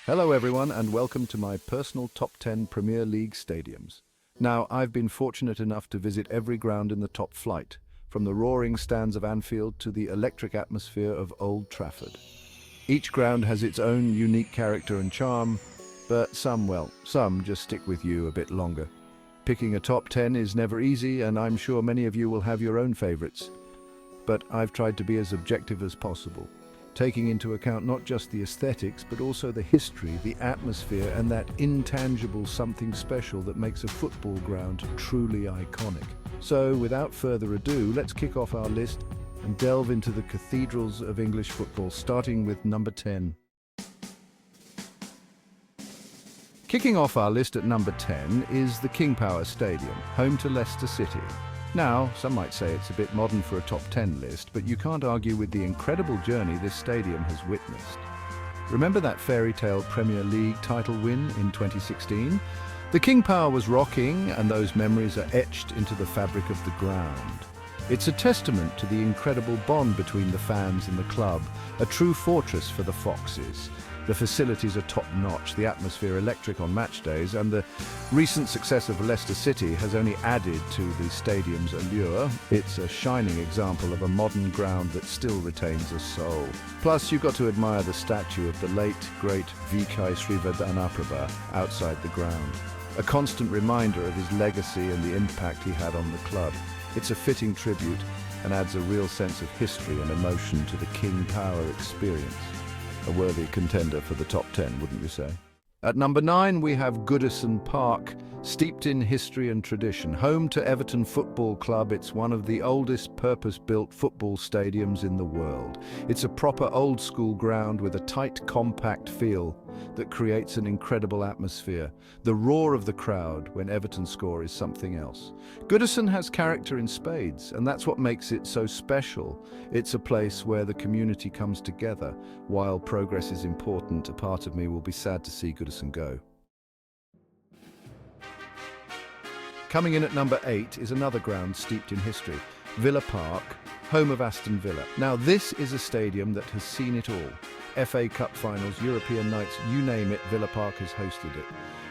Hello everyone and welcome to my personal top 10 Premier League stadiums. Now, I've been fortunate enough to visit every ground in the top flight, from the roaring stands of Anfield to the electric atmosphere of Old Trafford. Each ground has its own unique character and charm, but some just stick with you a bit longer. Picking a top 10 is never easy, and I'm sure many of you will have your own favorites. But I've tried to be as objective as possible, taking into account not just the aesthetics, but also the history, the atmosphere, and that intangible something special that makes a football ground truly iconic. So, without further ado, let's kick off our list and delve into the cathedrals of English football, starting with number 10. Kicking off our list at number 10 is the King Power Stadium, home to Leicester City. Now, some might say it's a bit modern for a top 10 list, but you can't argue with the incredible journey this stadium has witnessed. Remember that fairy tale Premier League title win in 2016? The King Power was rocking, and those memories are etched into the fabric of the ground. It's a testament to the incredible bond between the fans and the club, a true fortress for the Foxes. The facilities are top-notch, the atmosphere electric on match days, and the recent success of Leicester City has only added to the stadium's allure. It's a shining example of a modern ground that still retains a soul. Plus, you've got to admire the statue of the late, great V.K. Srivadhanaprabha outside the ground, a constant reminder of his legacy and the impact he had on the club. It's a fitting tribute and adds a real sense of history and emotion to the King Power experience. A worthy contender for the top 10, wouldn't you say? At number 9, we have Goodison Park, steeped in history and tradition. Home to Everton Football Club, it's one of the oldest purpose-built football stadiums in the world. It's a proper old-school ground with a tight, compact feel that creates an incredible atmosphere. The roar of the crowd when Everton score is something else. Goodison has character in spades, and that's what makes it so special. It's a place where the community comes together. While progress is important, a part of me will be sad to see Goodison go. Coming in at number 8 is another ground steeped in history, Villa Park, home of Aston Villa. Now, this is a stadium that has seen it all. FA Cup finals, European nights, you name it, Villa Park has hosted it.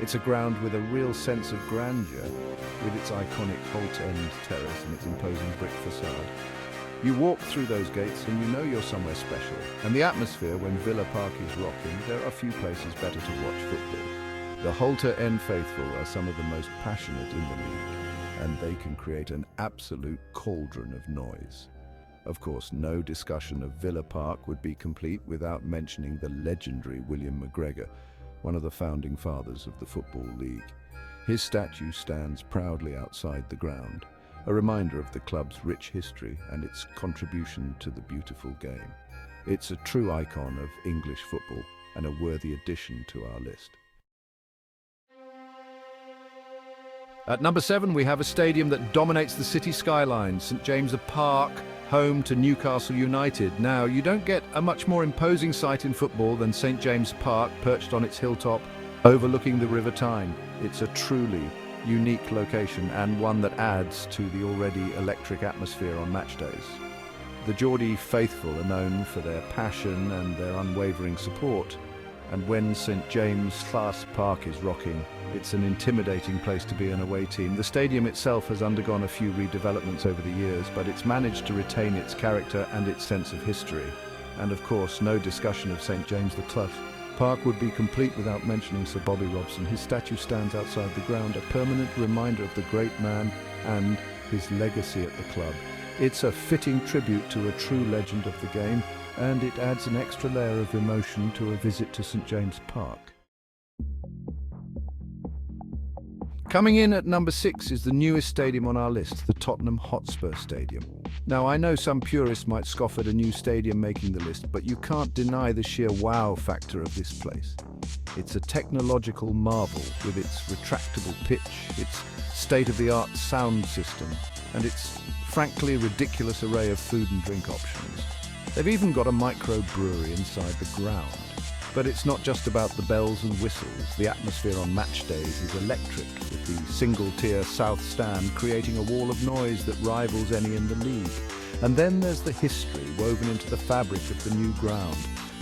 It's a ground with a real sense of grandeur, with its iconic Holt End terrace and its imposing brick facade. You walk through those gates and you know you're somewhere special. And the atmosphere when Villa Park is rocking, there are few places better to watch football. The Holt End faithful are some of the most passionate in the league, and they can create an absolute cauldron of noise. Of course, no discussion of Villa Park would be complete without mentioning the legendary William McGregor, one of the founding fathers of the Football League. His statue stands proudly outside the ground, a reminder of the club's rich history and its contribution to the beautiful game. It's a true icon of English football and a worthy addition to our list. At number 7, we have a stadium that dominates the city skyline, St James's Park, home to Newcastle United. Now, you don't get a much more imposing sight in football than St James's Park, perched on its hilltop, overlooking the River Tyne. It's a truly unique location and one that adds to the already electric atmosphere on match days. The Geordie faithful are known for their passion and their unwavering support, and when St James's Park is rocking, it's an intimidating place to be an away team. The stadium itself has undergone a few redevelopments over the years, but it's managed to retain its character and its sense of history. And of course, no discussion of St James the Clough Park would be complete without mentioning Sir Bobby Robson. His statue stands outside the ground, a permanent reminder of the great man and his legacy at the club. It's a fitting tribute to a true legend of the game, and it adds an extra layer of emotion to a visit to St James's Park. Coming in at number 6 is the newest stadium on our list, the Tottenham Hotspur Stadium. Now, I know some purists might scoff at a new stadium making the list, but you can't deny the sheer wow factor of this place. It's a technological marvel with its retractable pitch, its state-of-the-art sound system, and its frankly ridiculous array of food and drink options. They've even got a microbrewery inside the ground. But it's not just about the bells and whistles. The atmosphere on match days is electric, with the single-tier South Stand creating a wall of noise that rivals any in the league. And then there's the history woven into the fabric of the new ground.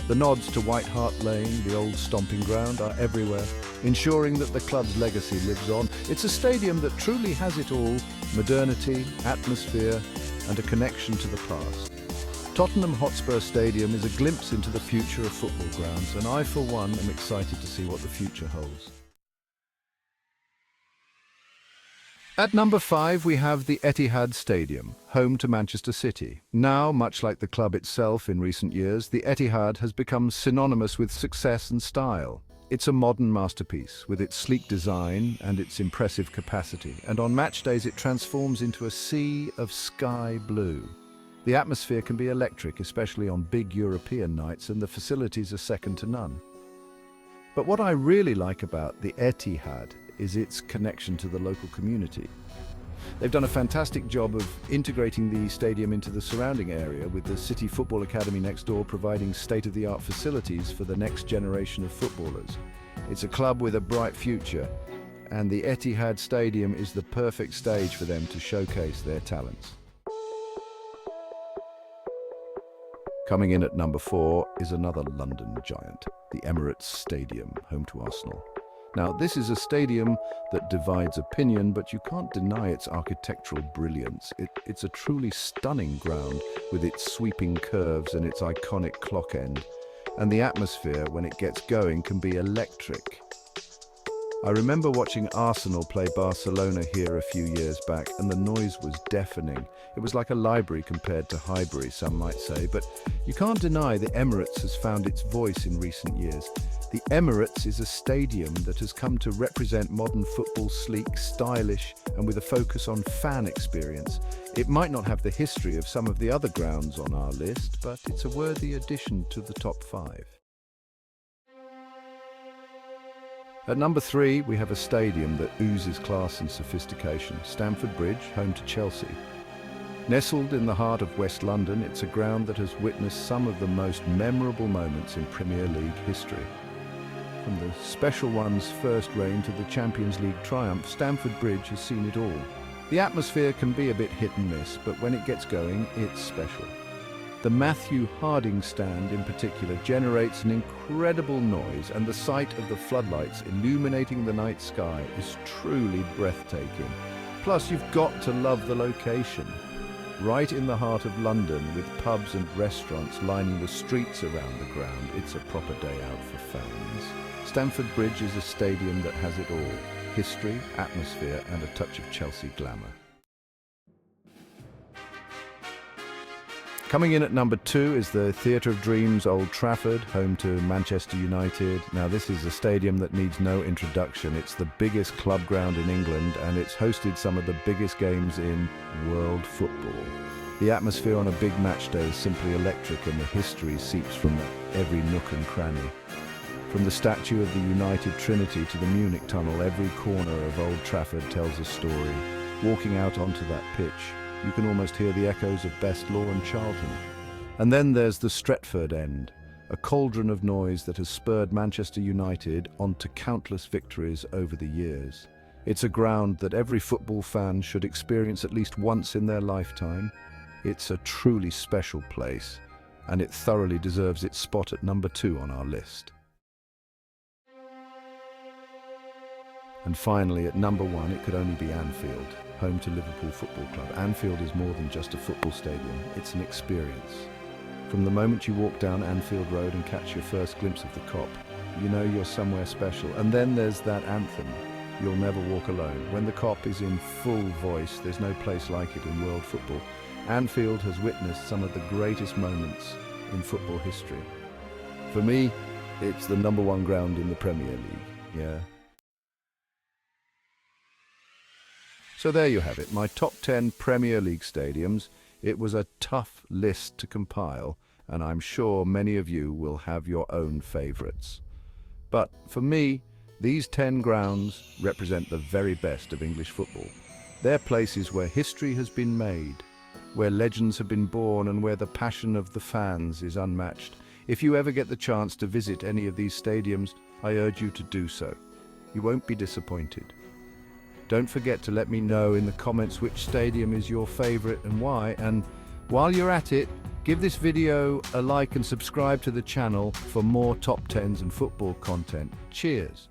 The nods to White Hart Lane, the old stomping ground, are everywhere, ensuring that the club's legacy lives on. It's a stadium that truly has it all: modernity, atmosphere, and a connection to the past. Tottenham Hotspur Stadium is a glimpse into the future of football grounds, and I, for one, am excited to see what the future holds. At number 5, we have the Etihad Stadium, home to Manchester City. Now, much like the club itself in recent years, the Etihad has become synonymous with success and style. It's a modern masterpiece, with its sleek design and its impressive capacity, and on match days it transforms into a sea of sky blue. The atmosphere can be electric, especially on big European nights, and the facilities are second to none. But what I really like about the Etihad is its connection to the local community. They've done a fantastic job of integrating the stadium into the surrounding area, with the City Football Academy next door providing state-of-the-art facilities for the next generation of footballers. It's a club with a bright future, and the Etihad Stadium is the perfect stage for them to showcase their talents. Coming in at number 4 is another London giant, the Emirates Stadium, home to Arsenal. Now, this is a stadium that divides opinion, but you can't deny its architectural brilliance. It's a truly stunning ground with its sweeping curves and its iconic clock end. And the atmosphere, when it gets going, can be electric. I remember watching Arsenal play Barcelona here a few years back, and the noise was deafening. It was like a library compared to Highbury, some might say, but you can't deny the Emirates has found its voice in recent years. The Emirates is a stadium that has come to represent modern football, sleek, stylish, and with a focus on fan experience. It might not have the history of some of the other grounds on our list, but it's a worthy addition to the top 5. At number 3, we have a stadium that oozes class and sophistication, Stamford Bridge, home to Chelsea. Nestled in the heart of West London, it's a ground that has witnessed some of the most memorable moments in Premier League history. From the Special One's first reign to the Champions League triumph, Stamford Bridge has seen it all. The atmosphere can be a bit hit and miss, but when it gets going, it's special. The Matthew Harding stand in particular generates an incredible noise, and the sight of the floodlights illuminating the night sky is truly breathtaking. Plus, you've got to love the location. Right in the heart of London, with pubs and restaurants lining the streets around the ground, it's a proper day out for fans. Stamford Bridge is a stadium that has it all: history, atmosphere, and a touch of Chelsea glamour. Coming in at number 2 is the Theatre of Dreams, Old Trafford, home to Manchester United. Now, this is a stadium that needs no introduction. It's the biggest club ground in England, and it's hosted some of the biggest games in world football. The atmosphere on a big match day is simply electric, and the history seeps from every nook and cranny. From the statue of the United Trinity to the Munich Tunnel, every corner of Old Trafford tells a story. Walking out onto that pitch, you can almost hear the echoes of Best Law and Charlton. And then there's the Stretford end, a cauldron of noise that has spurred Manchester United onto countless victories over the years. It's a ground that every football fan should experience at least once in their lifetime. It's a truly special place, and it thoroughly deserves its spot at number 2 on our list. And finally, at number 1, it could only be Anfield, home to Liverpool Football Club. Anfield is more than just a football stadium, it's an experience. From the moment you walk down Anfield Road and catch your first glimpse of the Kop, you know you're somewhere special. And then there's that anthem, You'll Never Walk Alone. When the Kop is in full voice, there's no place like it in world football. Anfield has witnessed some of the greatest moments in football history. For me, it's the number 1 ground in the Premier League, yeah. So there you have it, my top 10 Premier League stadiums. It was a tough list to compile, and I'm sure many of you will have your own favourites. But for me, these 10 grounds represent the very best of English football. They're places where history has been made, where legends have been born, and where the passion of the fans is unmatched. If you ever get the chance to visit any of these stadiums, I urge you to do so. You won't be disappointed. Don't forget to let me know in the comments which stadium is your favourite and why, and While you're at it, give this video a like and subscribe to the channel for more top 10s and football content. Cheers!